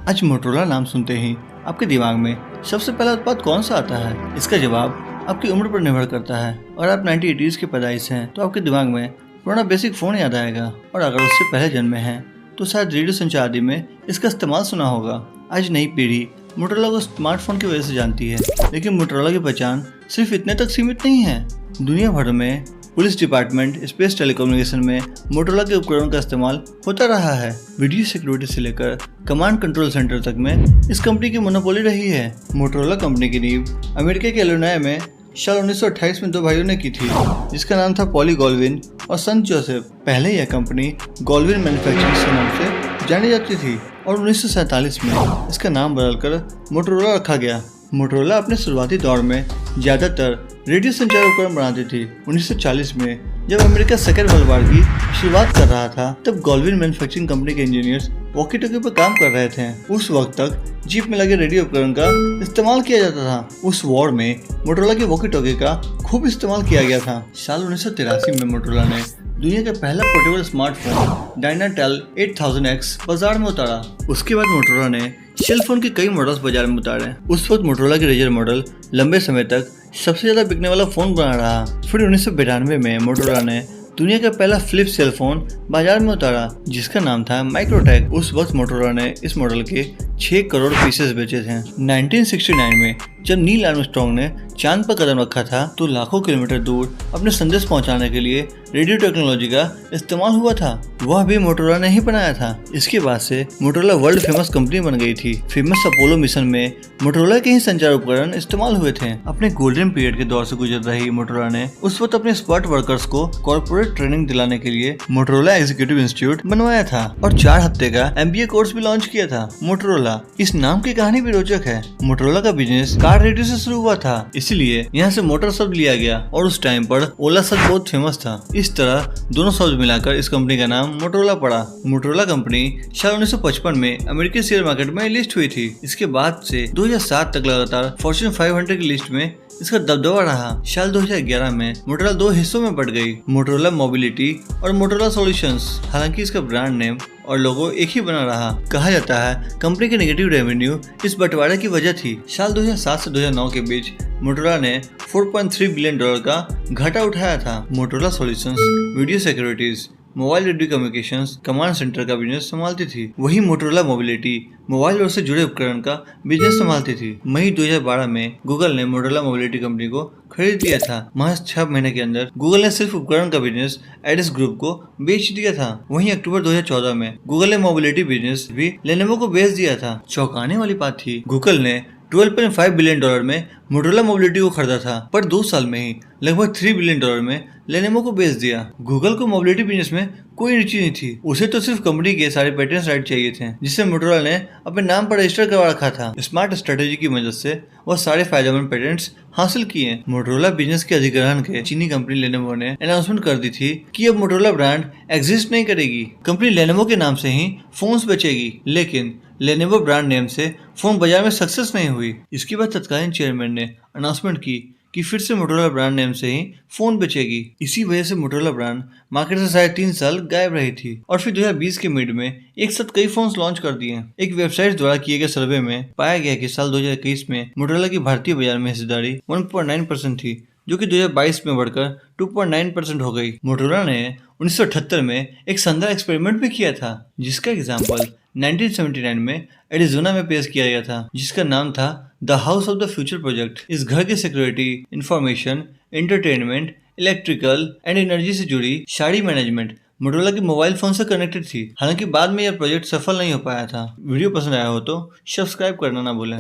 आज मोटरोला नाम सुनते ही आपके दिमाग में सबसे पहला उत्पाद कौन सा आता है? इसका जवाब आपकी उम्र पर निर्भर करता है। और आप 1980s की पैदाइश हैं तो आपके दिमाग में पुराना बेसिक फ़ोन याद आएगा, और अगर उससे पहले जन्मे हैं तो शायद रेडियो संचार आदि में इसका इस्तेमाल सुना होगा। आज नई पीढ़ी मोटरोला को स्मार्टफोन की वजह से जानती है, लेकिन मोटरोला की पहचान सिर्फ इतने तक सीमित नहीं है। दुनिया भर में पुलिस डिपार्टमेंट, स्पेस, टेलीकम्युनिकेशन में मोटरोला के उपकरणों का इस्तेमाल होता रहा है। वीडियो सिक्योरिटी से लेकर कमांड कंट्रोल सेंटर तक में इस कंपनी की मोनोपोली रही है। मोटरोला कंपनी की नींव अमेरिका के इलिनॉय में साल 1928 में दो भाइयों ने की थी, जिसका नाम था पॉली गॉल्विन और संत जोसेफ। पहले यह कंपनी गॉल्विन मैन्युफैक्चरिंग के नाम से जानी जाती थी और 1947 में इसका नाम बदलकर मोटरोला रखा गया। मोटरोला अपने शुरुआती दौर में ज़्यादातर रेडियो संचार उपकरण बनाती थी। 1940 में जब अमेरिका सेकेंड वर्ल्ड वॉर की शुरुआत कर रहा था, तब गॉल्विन मैन्युफैक्चरिंग कंपनी के इंजीनियर्स वॉकी टॉकी पर काम कर रहे थे। उस वक्त तक जीप में लगे रेडियो उपकरण का इस्तेमाल किया जाता था। उस वॉर में मोटरोला की वॉकी टॉकी का खूब इस्तेमाल किया गया था। साल 1983 में मोटरोला ने दुनिया का पहला पोर्टेबल स्मार्टफोन डायनाटेल 8000X बाजार में उतारा। उसके बाद मोटरोला ने सेल फोन के कई मॉडल्स बाजार में उतारे। उस वक्त मोटरोला के रेजर मॉडल लंबे समय तक सबसे ज्यादा बिकने वाला फोन बना रहा। फिर 1992 में मोटरोला ने दुनिया का पहला फ्लिप सेल फोन बाजार में उतारा, जिसका नाम था माइक्रोटेक। उस वक्त मोटरोला ने इस मॉडल के 6 करोड़ पीसेस बेचे थे। 1969 में जब नील आर्मस्ट्रॉन्ग ने चांद पर कदम रखा था, तो लाखों किलोमीटर दूर अपने संदेश पहुंचाने के लिए रेडियो टेक्नोलॉजी का इस्तेमाल हुआ था। वह भी मोटरोला ने ही बनाया था। इसके बाद से मोटरोला वर्ल्ड फेमस कंपनी बन गई थी। फेमस अपोलो मिशन में मोटरोला के ही संचार उपकरण इस्तेमाल हुए थे। अपने गोल्डन पीरियड के दौर से गुजर रही मोटरोला ने उस वक्त अपने एक्सपर्ट वर्कर्स को कॉर्पोरेट ट्रेनिंग दिलाने के लिए मोटरोला एग्जीक्यूटिव इंस्टीट्यूट बनवाया था और 4 हफ्ते का MBA कोर्स भी लॉन्च किया था। मोटरोला, इस नाम की कहानी भी रोचक है। मोटरोला का बिजनेस कार रेडियो से शुरू हुआ था, इसलिए यहाँ से मोटर शब्द लिया गया, और उस टाइम पर ओला शब्द बहुत फेमस था। इस तरह दोनों शब्द मिलाकर इस कंपनी का नाम मोटरोला पड़ा। मोटरोला कंपनी साल 1955 में अमेरिकी शेयर मार्केट में लिस्ट हुई थी। इसके बाद से 2007 तक लगातार फॉर्च्यून 500 की लिस्ट में इसका दबदबा रहा। साल 2011 में मोटरोला 2 हिस्सों में बढ़ गई, मोटरोला मोबिलिटी और मोटरोला सॉल्यूशंस। हालांकि इसका ब्रांड नेम और लोगो एक ही बना रहा। कहा जाता है कंपनी के नेगेटिव रेवेन्यू इस बंटवारे की वजह थी। साल 2007 से 2009 के बीच मोटरोला ने $4.3 बिलियन का घाटा उठाया था। Motorola solutions video securities, mobile radio communications, command centre का बिजनेस संभालती थी। वही मोटरोला मोबिलिटी मोबाइल और से जुड़े उपकरण का बिजनेस संभालती थी। मई 2012 में गूगल ने मोटरोला मोबिलिटी कंपनी को खरीद लिया था। महज 6 महीने के अंदर गूगल ने सिर्फ उपकरण का बिजनेस एडिस ग्रुप को बेच दिया था। वहीं अक्टूबर 2014 में गूगल ने मोबिलिटी बिजनेस भी लेनोवो को बेच दिया था। चौंकाने वाली बात थी, गूगल ने $12.5 बिलियन में मोटरोला मोबिलिटी को खरीदा था, पर 2 साल में ही लगभग $3 बिलियन में लेनोवो को बेच दिया। गूगल को मोबिलिटी बिजनेस में कोई रुचि नहीं थी। उसे तो सिर्फ कंपनी के सारे पेटेंट राइट चाहिए थे, जिसे मोटरोला ने अपने नाम पर रजिस्टर करवा रखा था। स्मार्ट स्ट्रेटेजी की मदद से वह सारे फायदेमंद पेटेंट्स हासिल किए। मोटरोला बिजनेस के अधिग्रहण के चीनी कंपनी लेनोवो ने अनाउंसमेंट कर दी थी कि अब मोटरोला ब्रांड एग्जिस्ट नहीं करेगी। कंपनी लेनोवो के नाम से ही फोन्स बेचेगी, लेकिन लेनोवो ब्रांड नेम से फोन बाजार में सक्सेस नहीं हुई। इसके बाद तत्कालीन चेयरमैन ने अनाउंसमेंट की कि फिर से मोटरोला ब्रांड नेम से ही फोन बेचेगी। इसी वजह से मोटरोला ब्रांड मार्केट से शायद 3 साल गायब रही थी, और फिर 2020 के मिड में एक साथ कई फोन्स लॉन्च कर दिए। एक वेबसाइट द्वारा किए गए सर्वे में पाया गया कि साल 2021 में मोटरोला की भारतीय बाजार में हिस्सेदारी 1.9% थी, जो कि 2022 में बढ़कर 2.9% हो गई। मोटरोला ने 1978 में एक शानदार एक्सपेरिमेंट भी किया था, जिसका एग्जाम्पल 1979 में एरिजोना में पेश किया गया था, जिसका नाम था the house of the future project. इस घर की security, information, entertainment, electrical and energy से जुड़ी सारी मैनेजमेंट मोटरोला के मोबाइल फोन से कनेक्टेड थी। हालांकि बाद में यह प्रोजेक्ट सफल नहीं हो पाया था। वीडियो पसंद आया हो तो सब्सक्राइब करना ना भूलें।